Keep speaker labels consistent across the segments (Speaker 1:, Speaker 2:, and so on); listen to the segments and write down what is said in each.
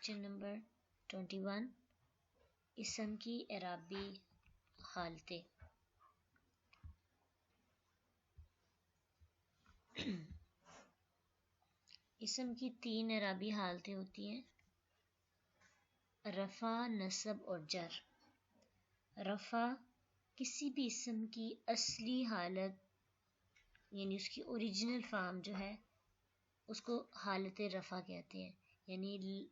Speaker 1: Lecture number 21 اسم کی اعرابی حالتیں۔ اسم کی 3 اعرابی حالتیں ہوتی ہیں: رفع، نصب اور جر۔ رفع کسی بھی اسم کی اصلی حالت یعنی اس کی اوریجنل فارم جو ہے اس کو حالت رفع کہتے ہیں، یعنی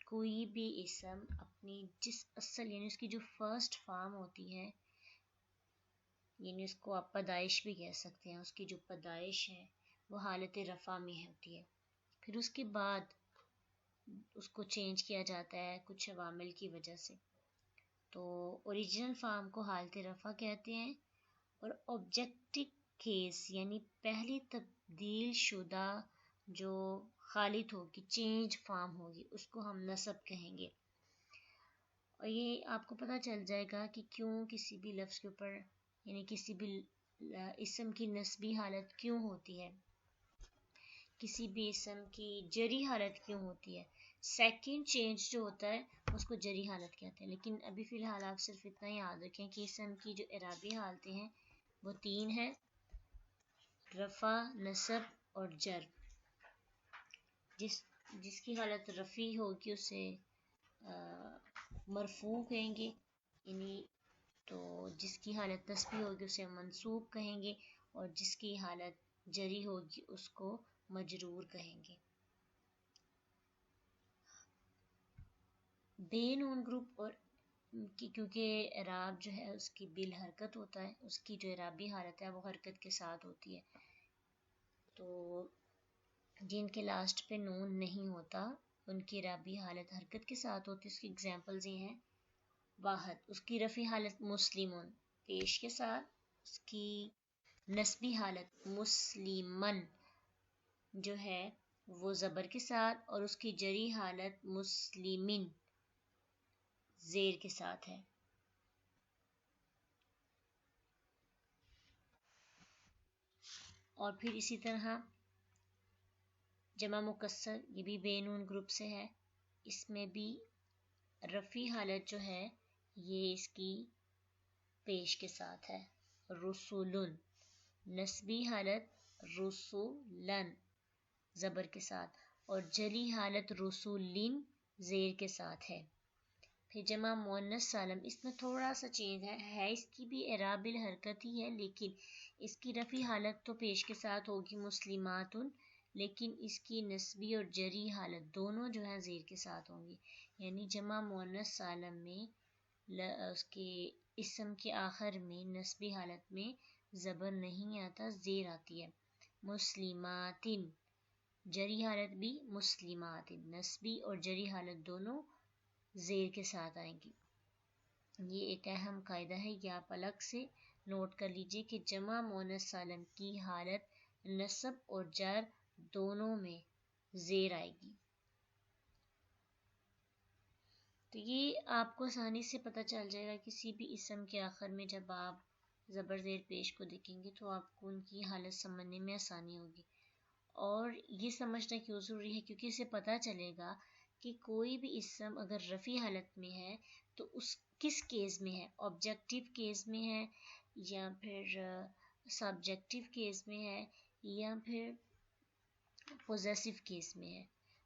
Speaker 1: کوئی بھی اسم اپنی جس اصل یعنی اس کی جو فرسٹ فارم ہوتی ہے، یعنی اس کو آپ پیدائش بھی کہہ سکتے ہیں، اس کی جو پیدائش ہے وہ حالت رفع میں ہوتی ہے، پھر اس کے بعد اس کو چینج کیا جاتا ہے کچھ عوامل کی وجہ سے، تو اوریجنل فارم کو حالت رفع کہتے ہیں، اور آبجیکٹو کیس یعنی پہلی تبدیل شدہ جو خالد ہوگی، چینج فارم ہوگی، اس کو ہم نصب کہیں گے۔ اور یہ آپ کو پتہ چل جائے گا کہ کیوں کسی بھی لفظ کے اوپر یعنی کسی بھی اسم کی نسبی حالت کیوں ہوتی ہے، کسی بھی اسم کی جری حالت کیوں ہوتی ہے۔ سیکنڈ چینج جو ہوتا ہے اس کو جری حالت کہتے ہیں، لیکن ابھی فی الحال آپ صرف اتنا یاد رکھیں کہ اسم کی جو اعرابی حالتیں ہیں وہ 3 ہیں: رفع، نصب اور جر۔ جس کی حالت رفع ہوگی اسے مرفوع کہیں گے، یعنی تو جس کی حالت نصبی ہوگی اسے منصوب کہیں گے، اور جس کی حالت جری ہوگی اس کو مجرور کہیں گے۔ بے نون گروپ اور کیونکہ اعراب جو ہے اس کی بالحرکت ہوتا ہے، اس کی جو اعرابی حالت ہے وہ حرکت کے ساتھ ہوتی ہے، تو جن کے لاسٹ پہ نون نہیں ہوتا ان کی اعرابی حالت حرکت کے ساتھ ہوتی ہے۔ اس کی اگزامپلز یہ ہیں: واحد، اس کی رفعی حالت مسلمون پیش کے ساتھ، اس کی نسبی حالت مسلمن جو ہے وہ زبر کے ساتھ، اور اس کی جری حالت مسلمین زیر کے ساتھ ہے۔ اور پھر اسی طرح جمع مکسر، یہ بھی بے نون گروپ سے ہے، اس میں بھی رفعی حالت جو ہے یہ اس کی پیش کے ساتھ ہے، رسولن، نسبی حالت رسولن زبر کے ساتھ، اور جلی حالت رسولین زیر کے ساتھ ہے۔ پھر جمع مؤنث سالم، اس میں تھوڑا سا چینج ہے اس کی بھی اعراب بالحرکت ہی ہے، لیکن اس کی رفعی حالت تو پیش کے ساتھ ہوگی مسلماتن، لیکن اس کی نسبی اور جری حالت دونوں جو ہیں زیر کے ساتھ ہوں گی، یعنی جمع مؤنث سالم میں اس کے اسم کے آخر میں نسبی حالت میں زبر نہیں آتا، زیر آتی ہے۔ مسلماتن، جری حالت بھی مسلماتن، نسبی اور جری حالت دونوں زیر کے ساتھ آئیں گی۔ یہ ایک اہم قاعدہ ہے، یہ آپ الگ سے نوٹ کر لیجئے کہ جمع مؤنث سالم کی حالت نصب اور جر دونوں میں زیر آئے گی۔ تو یہ آپ کو آسانی سے پتہ چل جائے گا، کسی بھی اسم کے آخر میں جب آپ زبر زیر پیش کو دیکھیں گے تو آپ کو ان کی حالت سمجھنے میں آسانی ہوگی، اور یہ سمجھنا کیوں ضروری ہے کیونکہ اسے پتہ چلے گا کہ کوئی بھی اسم اگر رفعی حالت میں ہے تو اس کس کیس میں ہے، آبجیکٹیو کیس میں ہے یا پھر سبجیکٹیو کیس میں ہے یا پھر پوزیسو کیس میں ہے۔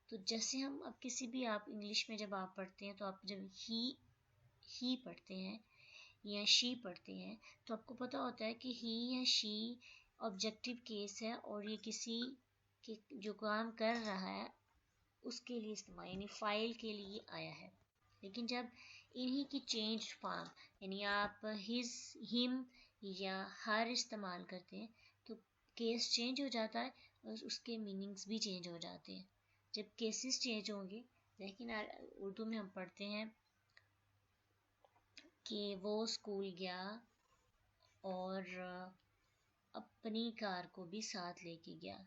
Speaker 1: تو جیسے ہم اب کسی بھی آپ انگلش میں جب آپ پڑھتے ہیں تو آپ جب ہی پڑھتے ہیں یا شی پڑھتے ہیں تو آپ کو پتہ ہوتا ہے کہ ہی یا شی آبجیکٹیو کیس ہے، اور یہ کسی جو کام کر رہا ہے اس کے لیے استعمال یعنی فائل کے لیے آیا ہے، لیکن جب انہی کی چینج فارم یعنی آپ ہز، ہم یا ہر استعمال کرتے ہیں تو کیس چینج ہو جاتا ہے اور اس کے میننگز بھی چینج ہو جاتے ہیں۔ جب کیسز چینج ہوں گے، لیکن اردو میں ہم پڑھتے ہیں کہ وہ اسکول گیا اور اپنی کار کو بھی ساتھ لے کے گیا،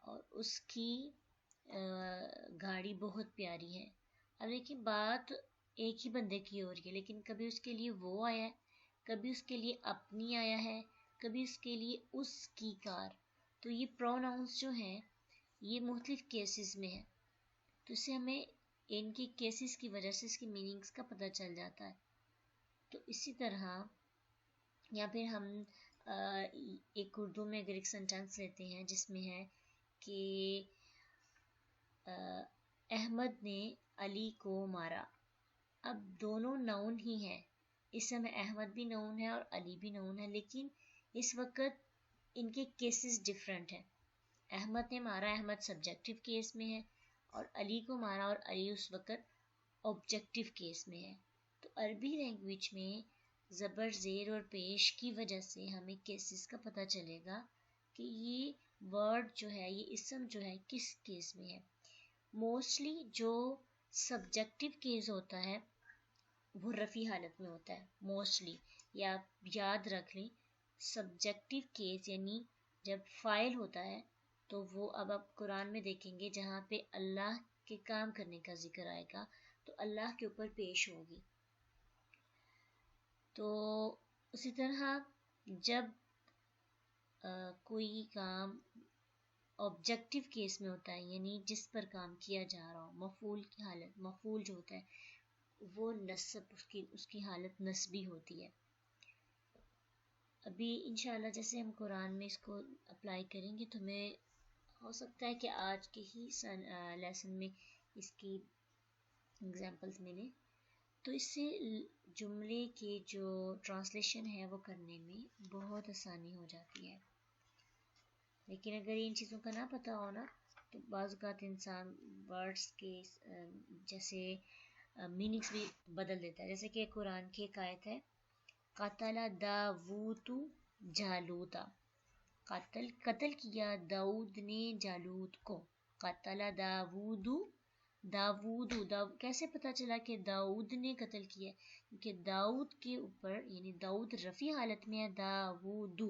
Speaker 1: اور اس کی گاڑی بہت پیاری ہے۔ اب دیکھیں بات ایک ہی بندے کی ہو رہی ہے، لیکن کبھی اس کے لیے وہ آیا ہے، کبھی اس کے لیے اپنی آیا ہے، کبھی اس کے لیے اس کی کار، تو یہ پروناؤنس جو ہیں یہ مختلف کیسز میں ہے، تو اسے ہمیں ان کی کیسز کی وجہ سے اس کی میننگز کا پتہ چل جاتا ہے. تو اسی طرح یا پھر ہم ایک اردو میں اگر ایک سینٹینس لیتے ہیں جس میں ہے کہ احمد نے علی کو مارا. اب دونوں نون ہی ہیں، اس سمے احمد بھی نون ہے اور علی بھی نون ہے، لیکن اس وقت ان کے کیسز ڈفرینٹ ہیں. احمد نے مارا، احمد سبجیکٹیو کیس میں ہے، اور علی کو مارا اور علی اس وقت آبجیکٹیو کیس میں ہے. تو عربی لینگویج میں زبر زیر اور پیش کی وجہ سے ہمیں کیسز کا پتہ چلے گا کہ یہ ورڈ جو ہے، یہ اسم جو ہے کس کیس میں ہے. موسٹلی جو سبجیکٹیو کیس ہوتا ہے وہ رفع حالت میں ہوتا ہے موسٹلی. یا یاد رکھ لیں سبجیکٹیو کیس یعنی جب فاعل ہوتا ہے تو وہ اب آپ قرآن میں دیکھیں گے جہاں پہ اللہ کے کام کرنے کا ذکر آئے گا تو اللہ کے اوپر پیش ہوگی. تو اسی طرح جب کوئی کام آبجیکٹیو کیس میں ہوتا ہے یعنی جس پر کام کیا جا رہا ہو، مفعول کی حالت، مفعول جو ہوتا ہے وہ نصب، اس کی حالت نصبی ہوتی ہے. ابھی انشاءاللہ جیسے ہم قرآن میں اس کو اپلائی کریں گے تو ہمیں ہو سکتا ہے کہ آج کے ہی لیسن میں اس کی اگزامپلس ملیں، تو اس سے جملے کے جو ٹرانسلیشن ہے وہ کرنے میں بہت آسانی ہو جاتی ہے. لیکن اگر ان چیزوں کا نہ پتہ ہونا تو بعض اوقات انسان ورڈس کے جیسے میننگس بھی بدل دیتا ہے. جیسے کہ قرآن کی ایک آیت ہے قتل داوود جالوتا، قتل کیا داؤد نے جالوت کو. قتل داوود کیسے پتہ چلا کہ داؤد نے قتل کیا؟ کیونکہ داؤد کے اوپر یعنی داؤد رفع حالت میں ہے، داوود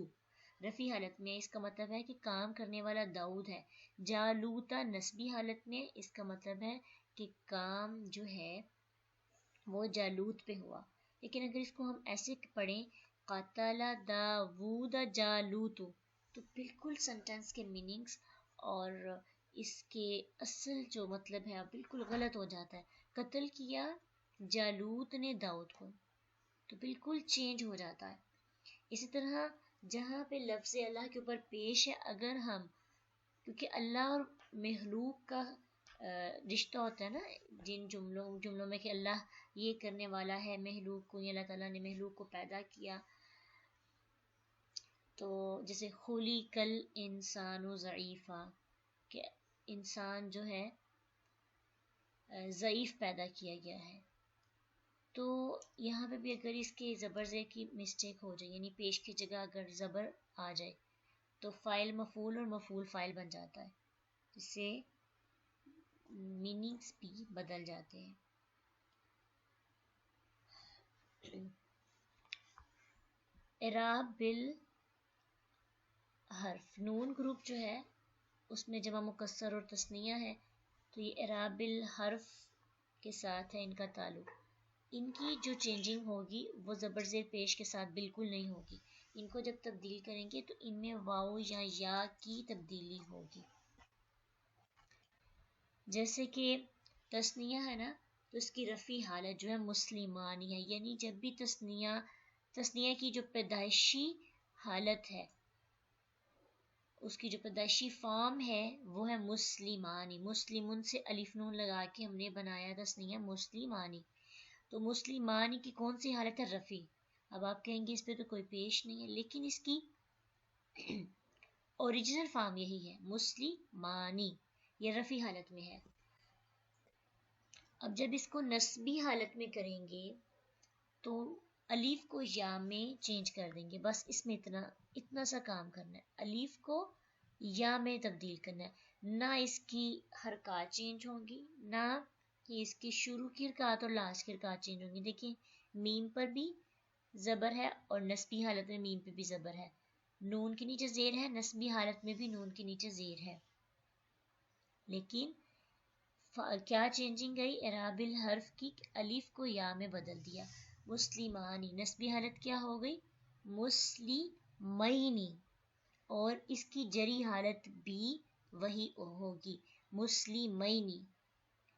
Speaker 1: رفع حالت میں، اس کا مطلب ہے کہ کام کرنے والا داؤد ہے. جالوتا نسبی حالت میں، اس کا مطلب ہے کہ کام جو ہے وہ جالوت پہ ہوا. لیکن اگر اس کو ہم ایسے پڑھیں قتل داوود جالوت تو بالکل سنٹینس کے میننگز اور اس کے اصل جو مطلب ہے بالکل غلط ہو جاتا ہے. قتل کیا جالوت نے داؤد کو، تو بالکل چینج ہو جاتا ہے. اسی طرح جہاں پہ لفظ اللہ کے اوپر پیش ہے، اگر ہم کیونکہ اللہ اور مخلوق کا رشتہ ہوتا ہے نا جن جملوں میں کہ اللہ یہ کرنے والا ہے مخلوق کو، اللہ تعالیٰ نے مخلوق کو پیدا کیا. تو جیسے خلق الانسان ضعیفا کہ انسان جو ہے ضعیف پیدا کیا گیا ہے. تو یہاں پہ بھی اگر اس کے زبر زیر کی مسٹیک ہو جائے یعنی پیش کی جگہ اگر زبر آ جائے تو فاعل مفعول اور مفعول فاعل بن جاتا ہے، جس سے میننگز بھی بدل جاتے ہیں. اعراب بالحرف، نون گروپ جو ہے اس میں جمع مکسر اور تثنیہ ہے، تو یہ اعراب بالحرف کے ساتھ ہے ان کا تعلق. ان کی جو چینجنگ ہوگی وہ زبر زیر پیش کے ساتھ بالکل نہیں ہوگی. ان کو جب تبدیل کریں گے تو ان میں واو یا یا کی تبدیلی ہوگی. جیسے کہ تثنیہ ہے نا تو اس کی رفع حالت جو ہے مسلمانی ہے، یعنی جب بھی تثنیہ کی جو پیدائشی حالت ہے، اس کی جو پیدائشی فارم ہے وہ ہے مسلمانی. مسلمون سے الف نون لگا کے ہم نے بنایا تثنیہ مسلمانی. تو مسلمانی کی کون سی حالت ہے؟ رفع. اب آپ کہیں گے اس پہ تو کوئی پیش نہیں ہے، لیکن اس کی اوریجنل فارم یہی ہے مسلمانی، یہ رفع حالت میں ہے. اب جب اس کو نسبی حالت میں کریں گے تو الف کو یا میں چینج کر دیں گے. بس اس میں اتنا سا کام کرنا ہے، الف کو یا میں تبدیل کرنا ہے. نہ اس کی حرکات چینج ہوں گی، نہ کہ اس کی شروع کی حرکات اور لاسٹ کی حرکات چینج ہوں گی. دیکھیں میم پر بھی زبر ہے اور نسبی حالت میں میم پہ بھی زبر ہے، نون کے نیچے زیر ہے، نسبی حالت میں بھی نون کے نیچے زیر ہے. لیکن کیا چینجنگ گئی؟ اعراب الحرف کی الف کو یا میں بدل دیا. مسلمانی نسبی حالت کیا ہو گئی؟ مسلمینی، اور اس کی جری حالت بھی وہی ہوگی مسلمینی.